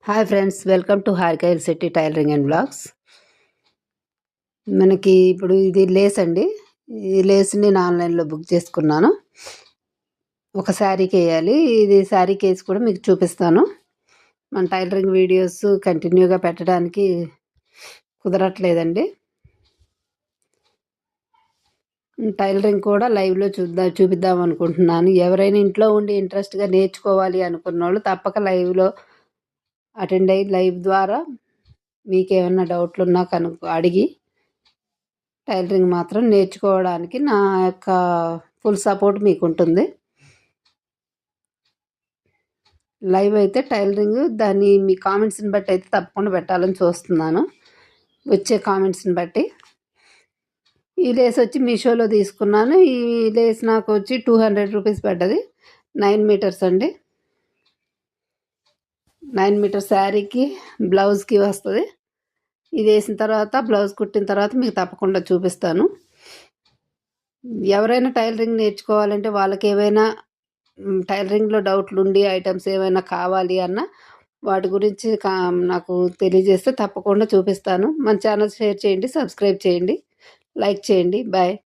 Hi friends, welcome to Harika city tailoring and blogs. మనకి ఇప్పుడు ఇది లేస్ అండి. ఈ లేస్ని నేను ఆన్లైన్లో బుక్ చేసుకున్నాను. ఒక శారీకి వేయాలి. ఇది శారీకి వేసి కూడా మీకు చూపిస్తాను. మన టైలరింగ్ వీడియోస్ కంటిన్యూగా పెట్టడానికి కుదరట్లేదండి. టైలరింగ్ కూడా లైవ్లో చూపిద్దాం అనుకుంటున్నాను. ఎవరైనా ఇంట్లో ఉండి ఇంట్రెస్ట్గా నేర్చుకోవాలి అనుకున్న వాళ్ళు తప్పక లైవ్లో అటెండ్ అయ్యి లైవ్ ద్వారా మీకేమన్నా డౌట్లు ఉన్నా అడిగి టైలరింగ్ మాత్రం నేర్చుకోవడానికి నా యొక్క ఫుల్ సపోర్ట్ మీకు ఉంటుంది. లైవ్ అయితే టైలరింగ్ దాన్ని మీ కామెంట్స్ని బట్టి అయితే తప్పకుండా పెట్టాలని చూస్తున్నాను. వచ్చే కామెంట్స్ని బట్టి. ఈ లేస్ వచ్చి మీషోలో తీసుకున్నాను. ఈ లేస్ నాకు వచ్చి 200 రూపీస్ పడ్డది. 9 మీటర్స్ అండి. 9 మీటర్ శారీకి బ్లౌజ్కి వస్తుంది. ఇది వేసిన తర్వాత బ్లౌజ్ కుట్టిన తర్వాత మీకు తప్పకుండా చూపిస్తాను. ఎవరైనా టైలరింగ్ నేర్చుకోవాలంటే వాళ్ళకి ఏవైనా టైలరింగ్లో డౌట్లు ఉండి ఐటమ్స్ ఏమైనా కావాలి అన్న వాటి గురించి నాకు తెలియజేస్తే తప్పకుండా చూపిస్తాను. మన ఛానల్ షేర్ చేయండి, సబ్స్క్రైబ్ చేయండి, లైక్ చేయండి. బాయ్.